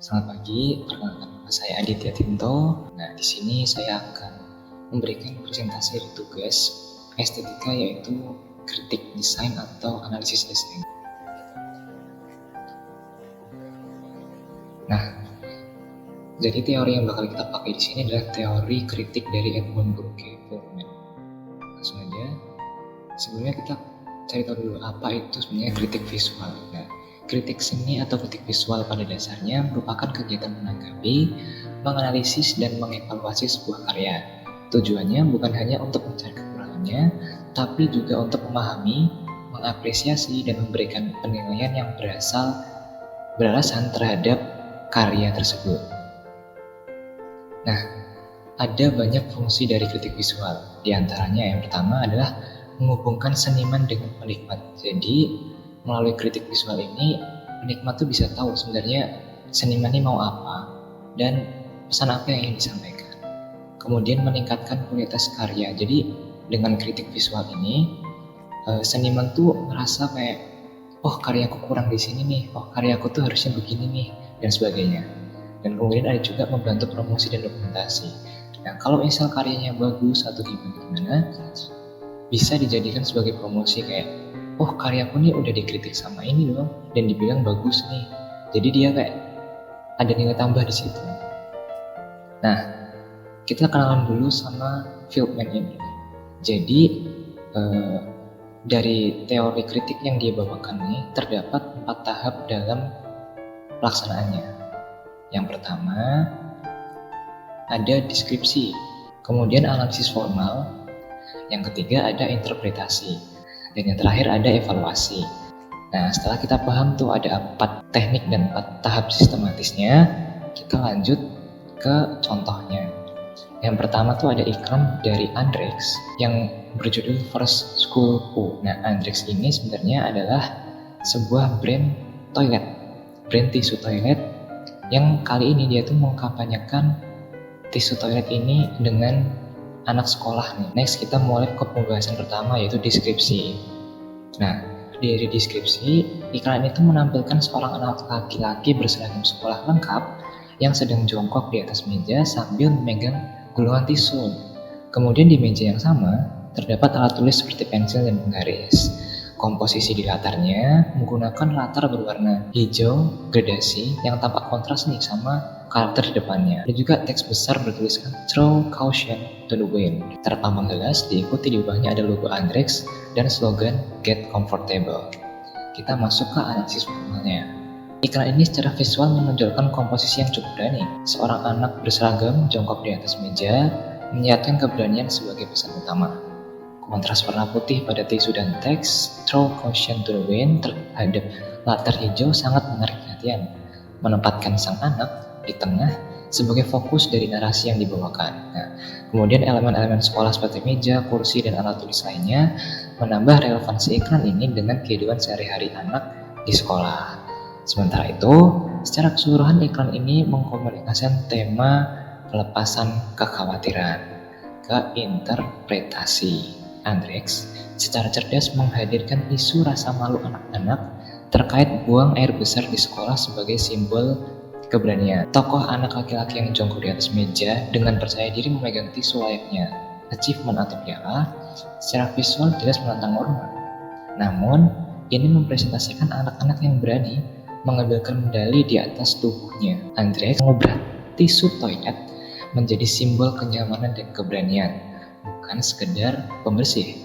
Selamat pagi, perkenalkan nama saya Aditya Tinto. Nah, di sini saya akan memberikan presentasi tugas estetika yaitu kritik desain atau analisis desain. Nah, jadi teori yang bakal kita pakai di sini adalah teori kritik dari Edmund Burke Feldman. Langsung aja. Sebelumnya kita cari tahu dulu apa itu sebenarnya kritik visual. Nah, kritik seni atau kritik visual pada dasarnya merupakan kegiatan menanggapi, menganalisis, dan mengevaluasi sebuah karya. Tujuannya bukan hanya untuk mencari kekurangannya, tapi juga untuk memahami, mengapresiasi, dan memberikan penilaian yang beralasan terhadap karya tersebut. Nah, ada banyak fungsi dari kritik visual. Di antaranya yang pertama adalah menghubungkan seniman dengan penikmat. Jadi, melalui kritik visual ini, penikmat tuh bisa tahu sebenarnya seniman ini mau apa dan pesan apa yang ingin disampaikan. Kemudian meningkatkan kualitas karya. Jadi, dengan kritik visual ini, seniman tuh merasa kayak, oh karyaku kurang di sini nih, oh karyaku tuh harusnya begini nih, dan sebagainya. Dan kemudian ada juga membantu promosi dan dokumentasi. Nah, kalau misal karyanya bagus atau gimana, bisa dijadikan sebagai promosi kayak, oh karyaku nih udah dikritik sama ini loh, dan dibilang bagus nih. Jadi dia kayak ada nilai tambah di situ. Nah, kita kenalan dulu sama Feldman ini. Jadi dari teori kritik yang dia bawakan nih terdapat 4 tahap dalam pelaksanaannya. Yang pertama ada deskripsi, kemudian analisis formal, yang ketiga ada interpretasi, dan yang terakhir ada evaluasi. Nah, setelah kita paham tuh ada 4 teknik dan 4 tahap sistematisnya, kita lanjut ke contohnya. Yang pertama tuh ada iklan dari Andrex yang berjudul First School Poo. Nah, Andrex ini sebenarnya adalah sebuah brand toilet, brand tisu toilet yang kali ini dia tuh mengkampanyekan tisu toilet ini dengan anak sekolah nih. Next kita mulai ke pembahasan pertama yaitu deskripsi. Nah, dari deskripsi, iklan itu menampilkan seorang anak laki-laki berseragam sekolah lengkap yang sedang jongkok di atas meja sambil memegang gulungan tisu. Kemudian di meja yang sama terdapat alat tulis seperti pensil dan penggaris. Komposisi di latarnya menggunakan latar berwarna hijau gradasi yang tampak kontras nih sama karakter di depannya. Ada juga teks besar bertuliskan Throw Caution to the Wind. Terpampang jelas, diikuti di bawahnya ada logo Andrex dan slogan Get Comfortable. Kita masuk ke analisis formalnya. Iklan ini secara visual menonjolkan komposisi yang cukup berani. Seorang anak berseragam jongkok di atas meja menyiapkan keberanian sebagai pesan utama. Kontras warna putih pada tisu dan teks Throw Caution to the Wind terhadap latar hijau sangat menarik perhatian, menempatkan sang anak di tengah sebagai fokus dari narasi yang dibawakan. Nah, kemudian elemen-elemen sekolah seperti meja, kursi, dan alat tulis lainnya menambah relevansi iklan ini dengan kehidupan sehari-hari anak di sekolah. Sementara itu, secara keseluruhan iklan ini mengkomunikasikan tema pelepasan kekhawatiran ke interpretasi. Andrex secara cerdas menghadirkan isu rasa malu anak-anak terkait buang air besar di sekolah sebagai simbol keberanian. Tokoh anak laki-laki yang jongkok di atas meja dengan percaya diri memegang tisu layaknya achievement atau piala secara visual jelas menantang norma. Namun, ini mempresentasikan anak-anak yang berani mengambilkan medali di atas tubuhnya. Andrex mengubah tisu toilet menjadi simbol kenyamanan dan keberanian, bukan sekedar pembersih.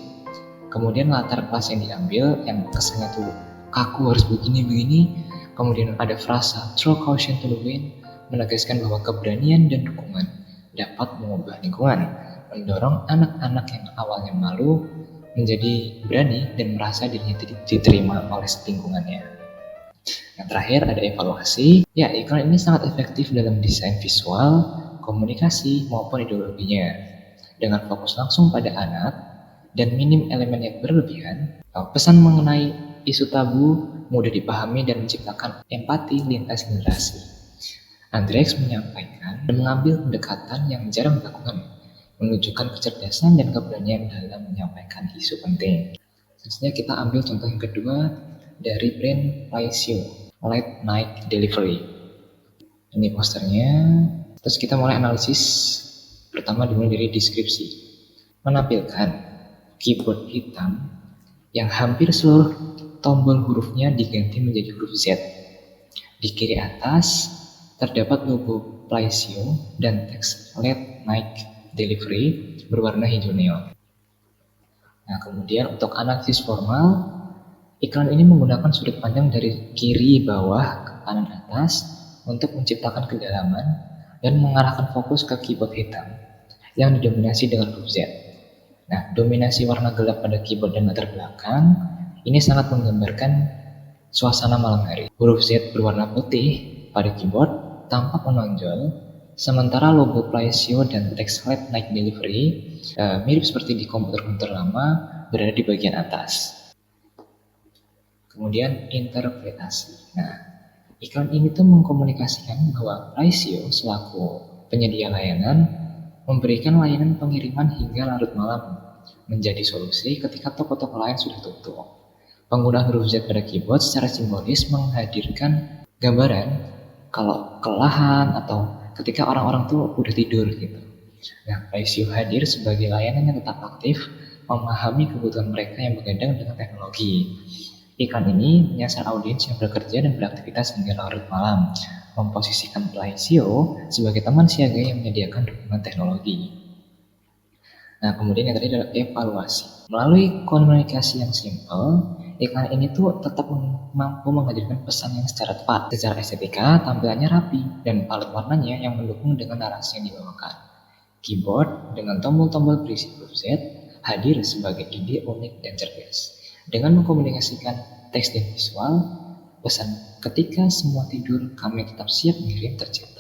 Kemudian latar kelas yang diambil yang kesannya tuh kaku harus begini-begini. Kemudian ada frasa Throw Caution to the Wind menegaskan bahwa keberanian dan dukungan dapat mengubah lingkungan, mendorong anak-anak yang awalnya malu menjadi berani dan merasa dirinya diterima oleh lingkungannya. Yang terakhir ada evaluasi. Ya, iklan ini sangat efektif dalam desain visual, komunikasi maupun ideologinya. Dengan fokus langsung pada anak dan minim elemen yang berlebihan, pesan mengenai isu tabu mudah dipahami dan menciptakan empati lintas generasi. Andrex menyampaikan dan mengambil pendekatan yang jarang dilakukan, menunjukkan kecerdasan dan keberanian dalam menyampaikan isu penting. Selanjutnya kita ambil contoh yang kedua dari brand Paisio, Late Night Delivery. Ini posternya. Terus kita mulai analisis. Pertama dimulai dari deskripsi. Menampilkan keyboard hitam yang hampir seluruh tombol hurufnya diganti menjadi huruf Z. Di kiri atas terdapat logo Plaisio dan teks Late Night Delivery berwarna hijau neon. Nah, kemudian untuk analisis formal, iklan ini menggunakan sudut pandang dari kiri bawah ke kanan atas untuk menciptakan kedalaman dan mengarahkan fokus ke keyboard hitam yang didominasi dengan huruf Z. Nah, dominasi warna gelap pada keyboard dan latar belakang ini sangat menggambarkan suasana malam hari. Huruf Z berwarna putih pada keyboard tampak menonjol, sementara logo Plaisio dan teks Late Night Delivery mirip seperti di komputer-komputer lama berada di bagian atas. Kemudian interpretasi. Nah, iklan ini tuh mengkomunikasikan bahwa Plaisio selaku penyedia layanan memberikan layanan pengiriman hingga larut malam menjadi solusi ketika toko-toko lain sudah tutup. Penggunaan huruf Z pada keyboard secara simbolis menghadirkan gambaran kalau kelelahan atau ketika orang-orang tuh udah tidur gitu. Nah, Plaisio hadir sebagai layanan yang tetap aktif, memahami kebutuhan mereka yang begadang dengan teknologi. Iklan ini menyasar audiens yang bekerja dan beraktivitas hingga larut malam, memposisikan Plaisio sebagai teman siaga yang menyediakan dukungan teknologi. Nah, kemudian yang tadi adalah evaluasi. Melalui komunikasi yang simpel, iklan ini tuh tetap mampu menghadirkan pesan yang secara tepat. Secara estetika, tampilannya rapi dan palet warnanya yang mendukung dengan narasi yang dibawakan. Keyboard dengan tombol-tombol berisi huruf Z hadir sebagai ide unik dan cerdas. Dengan mengkomunikasikan teks dan visual, pesan ketika semua tidur kami tetap siap mengirim terjadi.